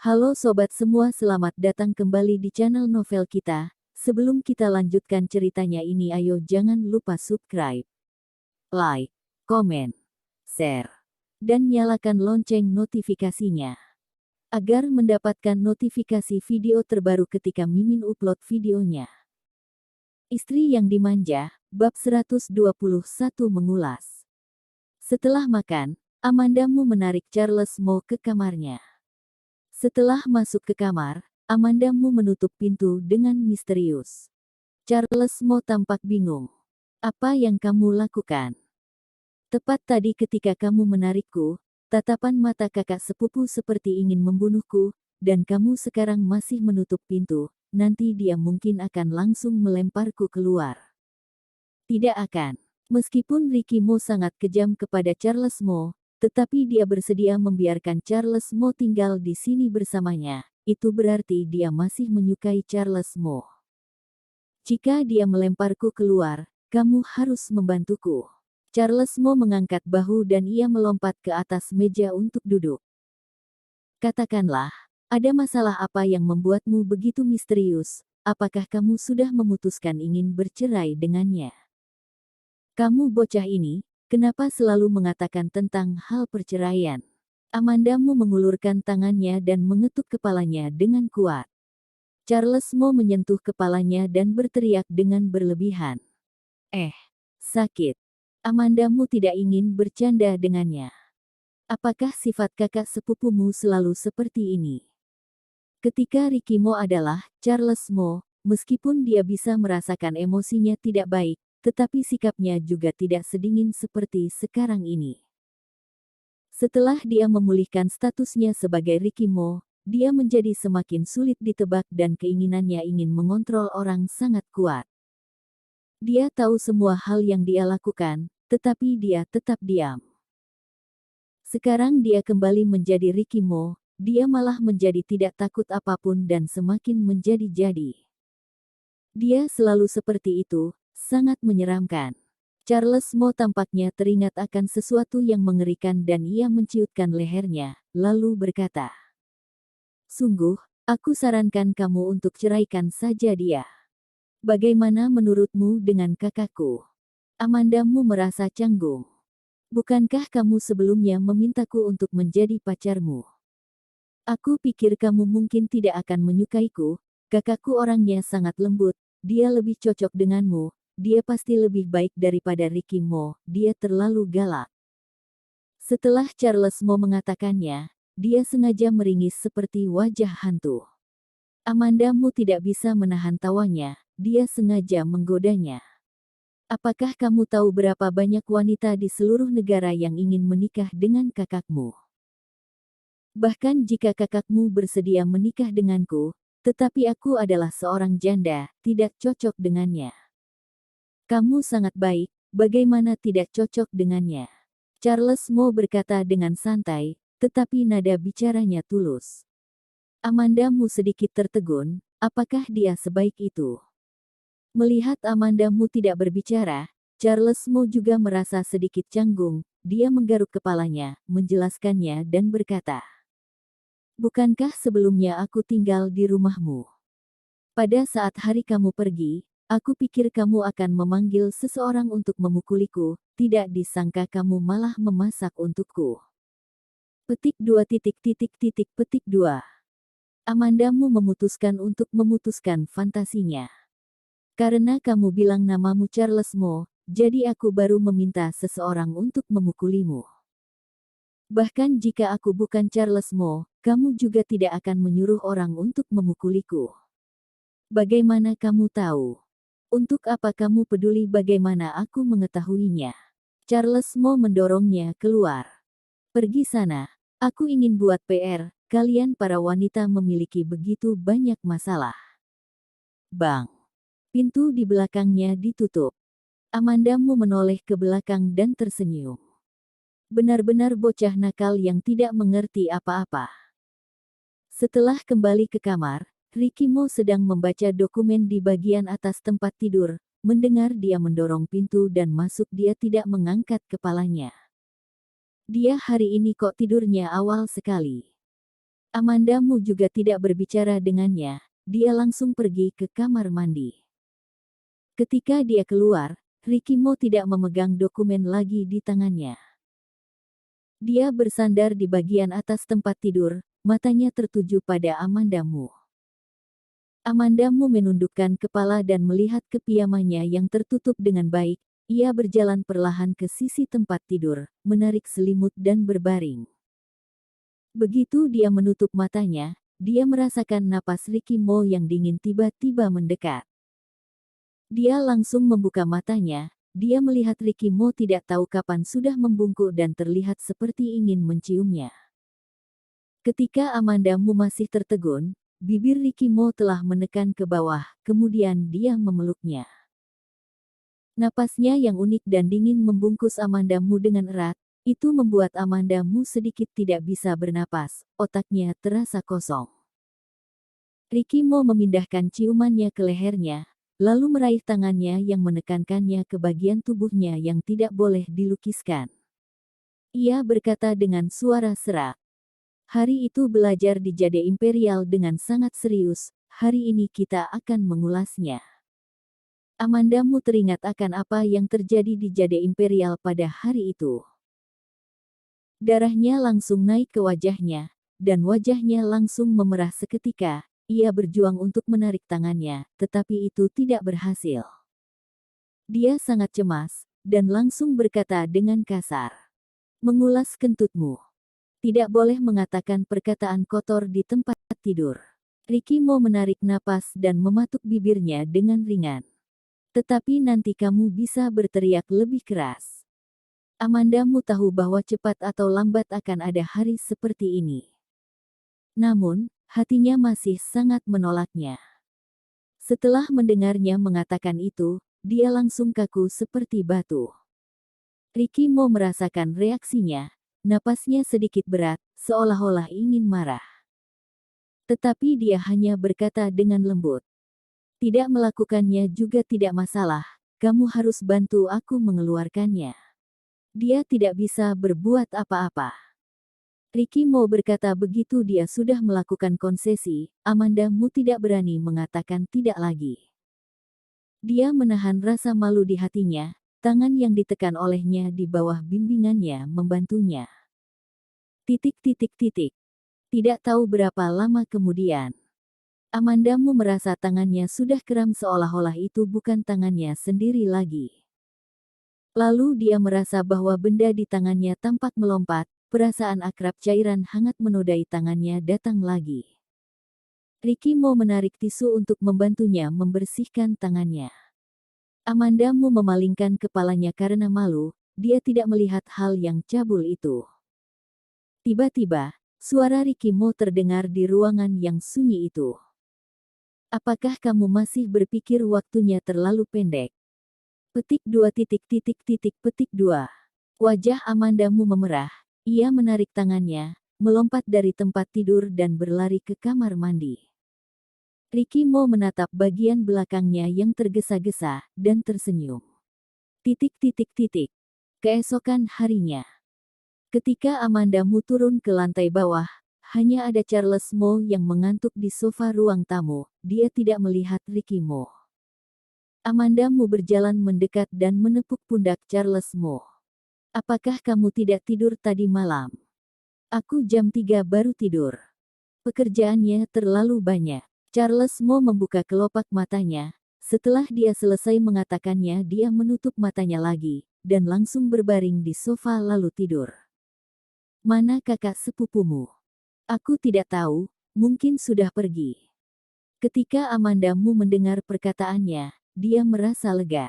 Halo sobat semua, selamat datang kembali di channel novel kita. Sebelum kita lanjutkan ceritanya ini, ayo jangan lupa subscribe, like, komen, share, dan nyalakan lonceng notifikasinya agar mendapatkan notifikasi video terbaru ketika Mimin upload videonya. Istri yang dimanja, bab 121 mengulas. Setelah makan, Amandamu menarik Charles Mo ke kamarnya. Setelah masuk ke kamar, Amandamu menutup pintu dengan misterius. Charles Mo tampak bingung. Apa yang kamu lakukan? Tepat tadi ketika kamu menarikku, tatapan mata kakak sepupu seperti ingin membunuhku, dan kamu sekarang masih menutup pintu, nanti dia mungkin akan langsung melemparku keluar. Tidak akan. Meskipun Ricky Mo sangat kejam kepada Charles Mo, tetapi dia bersedia membiarkan Charles Mo tinggal di sini bersamanya. Itu berarti dia masih menyukai Charles Mo. Jika dia melemparku keluar, kamu harus membantuku. Charles Mo mengangkat bahu dan ia melompat ke atas meja untuk duduk. Katakanlah, ada masalah apa yang membuatmu begitu misterius? Apakah kamu sudah memutuskan ingin bercerai dengannya? Kamu bocah ini, kenapa selalu mengatakan tentang hal perceraian? Amandamu mengulurkan tangannya dan mengetuk kepalanya dengan kuat. Charles Mo menyentuh kepalanya dan berteriak dengan berlebihan. Sakit. Amandamu tidak ingin bercanda dengannya. Apakah sifat kakak sepupumu selalu seperti ini? Ketika Ricky Mo adalah Charles Mo, meskipun dia bisa merasakan emosinya tidak baik, tetapi sikapnya juga tidak sedingin seperti sekarang ini. Setelah dia memulihkan statusnya sebagai Ricky Mo, dia menjadi semakin sulit ditebak dan keinginannya ingin mengontrol orang sangat kuat. Dia tahu semua hal yang dia lakukan, tetapi dia tetap diam. Sekarang dia kembali menjadi Ricky Mo, dia malah menjadi tidak takut apapun dan semakin menjadi-jadi. Dia selalu seperti itu, sangat menyeramkan. Charles Mo tampaknya teringat akan sesuatu yang mengerikan dan ia menciutkan lehernya, lalu berkata, "Sungguh, aku sarankan kamu untuk ceraikan saja dia. Bagaimana menurutmu dengan kakakku?" Amandamu merasa canggung. "Bukankah kamu sebelumnya memintaku untuk menjadi pacarmu? Aku pikir kamu mungkin tidak akan menyukaiku, kakakku orangnya sangat lembut, dia lebih cocok denganmu. Dia pasti lebih baik daripada Ricky Mo, dia terlalu galak." Setelah Charles Mo mengatakannya, dia sengaja meringis seperti wajah hantu. Amandamu tidak bisa menahan tawanya, dia sengaja menggodanya. "Apakah kamu tahu berapa banyak wanita di seluruh negara yang ingin menikah dengan kakakmu? Bahkan jika kakakmu bersedia menikah denganku, tetapi aku adalah seorang janda, tidak cocok dengannya. Kamu sangat baik, bagaimana tidak cocok dengannya?" Charles Mo berkata dengan santai, tetapi nada bicaranya tulus. Amandamu sedikit tertegun, apakah dia sebaik itu? Melihat Amandamu tidak berbicara, Charles Mo juga merasa sedikit canggung, dia menggaruk kepalanya, menjelaskannya dan berkata, "Bukankah sebelumnya aku tinggal di rumahmu? Pada saat hari kamu pergi, aku pikir kamu akan memanggil seseorang untuk memukuliku, tidak disangka kamu malah memasak untukku." Petik 2. Amandamu memutuskan untuk memutuskan fantasinya. "Karena kamu bilang namamu Charles Mo, jadi aku baru meminta seseorang untuk memukulimu. Bahkan jika aku bukan Charles Mo, kamu juga tidak akan menyuruh orang untuk memukuliku. Bagaimana kamu tahu? Untuk apa kamu peduli bagaimana aku mengetahuinya?" Charles Mo mendorongnya keluar. "Pergi sana. Aku ingin buat PR, kalian para wanita memiliki begitu banyak masalah." Bang! Pintu di belakangnya ditutup. Amandamu menoleh ke belakang dan tersenyum. Benar-benar bocah nakal yang tidak mengerti apa-apa. Setelah kembali ke kamar, Ricky Mo sedang membaca dokumen di bagian atas tempat tidur. Mendengar dia mendorong pintu dan masuk, dia tidak mengangkat kepalanya. Dia hari ini kok tidurnya awal sekali. Amanda Mu juga tidak berbicara dengannya, dia langsung pergi ke kamar mandi. Ketika dia keluar, Ricky Mo tidak memegang dokumen lagi di tangannya. Dia bersandar di bagian atas tempat tidur, matanya tertuju pada Amanda Mu. Amanda Mu menundukkan kepala dan melihat kepiyamaannya yang tertutup dengan baik. Ia berjalan perlahan ke sisi tempat tidur, menarik selimut dan berbaring. Begitu dia menutup matanya, dia merasakan napas Ricky Mo yang dingin tiba-tiba mendekat. Dia langsung membuka matanya, dia melihat Ricky Mo tidak tahu kapan sudah membungkuk dan terlihat seperti ingin menciumnya. Ketika Amanda Mu masih tertegun, bibir Ricky Mo telah menekan ke bawah, kemudian dia memeluknya. Napasnya yang unik dan dingin membungkus Amanda Mu dengan erat, itu membuat Amanda Mu sedikit tidak bisa bernapas, otaknya terasa kosong. Ricky Mo memindahkan ciumannya ke lehernya, lalu meraih tangannya yang menekankannya ke bagian tubuhnya yang tidak boleh dilukiskan. Ia berkata dengan suara serak. Hari itu belajar di Jade Imperial dengan sangat serius, hari ini kita akan mengulasnya. Amanda Mu teringat akan apa yang terjadi di Jade Imperial pada hari itu. Darahnya langsung naik ke wajahnya, dan wajahnya langsung memerah seketika. Ia berjuang untuk menarik tangannya, tetapi itu tidak berhasil. Dia sangat cemas, dan langsung berkata dengan kasar. Mengulas kentutmu. Tidak boleh mengatakan perkataan kotor di tempat tidur. Ricky Mo menarik napas dan mematuk bibirnya dengan ringan. Tetapi nanti kamu bisa berteriak lebih keras. Amanda Mu tahu bahwa cepat atau lambat akan ada hari seperti ini. Namun, hatinya masih sangat menolaknya. Setelah mendengarnya mengatakan itu, dia langsung kaku seperti batu. Ricky Mo merasakan reaksinya, napasnya sedikit berat, seolah-olah ingin marah. Tetapi dia hanya berkata dengan lembut. Tidak melakukannya juga tidak masalah, kamu harus bantu aku mengeluarkannya. Dia tidak bisa berbuat apa-apa. Ricky Mo berkata begitu dia sudah melakukan konsesi, Amanda Mu tidak berani mengatakan tidak lagi. Dia menahan rasa malu di hatinya, tangan yang ditekan olehnya di bawah bimbingannya membantunya. Tidak tahu berapa lama kemudian. Amanda Mu merasa tangannya sudah kram seolah-olah itu bukan tangannya sendiri lagi. Lalu dia merasa bahwa benda di tangannya tampak melompat, perasaan akrab cairan hangat menodai tangannya datang lagi. Ricky Mo menarik tisu untuk membantunya membersihkan tangannya. Amanda Mu memalingkan kepalanya karena malu, dia tidak melihat hal yang cabul itu. Tiba-tiba, suara Ricky Mo terdengar di ruangan yang sunyi itu. Apakah kamu masih berpikir waktunya terlalu pendek? Petik 2. Wajah Amanda Mu memerah, ia menarik tangannya, melompat dari tempat tidur dan berlari ke kamar mandi. Ricky Mo menatap bagian belakangnya yang tergesa-gesa, dan tersenyum. Keesokan harinya. Ketika Amanda Mu turun ke lantai bawah, hanya ada Charles Mo yang mengantuk di sofa ruang tamu, dia tidak melihat Ricky Mo. Amanda Mu berjalan mendekat dan menepuk pundak Charles Mo. Apakah kamu tidak tidur tadi malam? Aku jam 3 baru tidur. Pekerjaannya terlalu banyak. Charles Mo membuka kelopak matanya, setelah dia selesai mengatakannya dia menutup matanya lagi, dan langsung berbaring di sofa lalu tidur. Mana kakak sepupumu? Aku tidak tahu, mungkin sudah pergi. Ketika Amanda Mu mendengar perkataannya, dia merasa lega.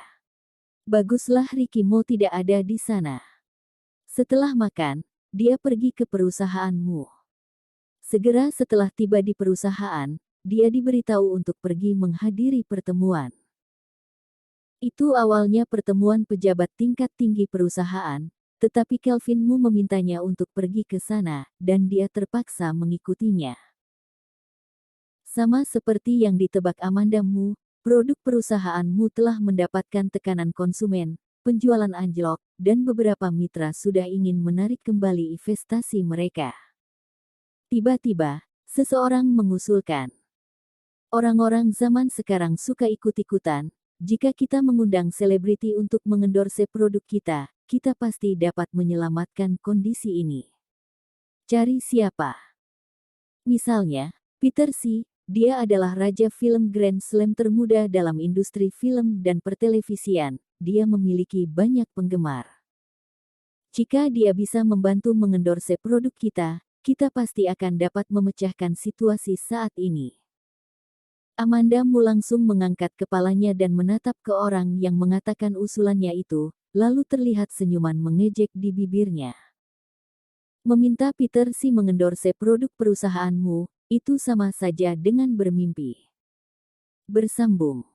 Baguslah Ricky Mo tidak ada di sana. Setelah makan, dia pergi ke perusahaanmu. Segera setelah tiba di perusahaan, dia diberitahu untuk pergi menghadiri pertemuan. Itu awalnya pertemuan pejabat tingkat tinggi perusahaan, tetapi Kelvin Mu memintanya untuk pergi ke sana, dan dia terpaksa mengikutinya. Sama seperti yang ditebak Amanda Mu, produk perusahaanmu telah mendapatkan tekanan konsumen, penjualan anjlok, dan beberapa mitra sudah ingin menarik kembali investasi mereka. Tiba-tiba, Seseorang mengusulkan. Orang-orang zaman sekarang suka ikut-ikutan. Jika kita mengundang selebriti untuk mengendorse produk kita pasti dapat menyelamatkan kondisi ini. Cari siapa? Misalnya, Peter Xi, dia adalah raja film Grand Slam termuda dalam industri film dan pertelevisian. Dia memiliki banyak penggemar. Jika dia bisa membantu mengendorse produk kita pasti akan dapat memecahkan situasi saat ini. Amanda Mu langsung mengangkat kepalanya dan menatap ke orang yang mengatakan usulannya itu, lalu terlihat senyuman mengejek di bibirnya. Meminta Peter Xi mengendorse produk perusahaanmu, itu sama saja dengan bermimpi. Bersambung.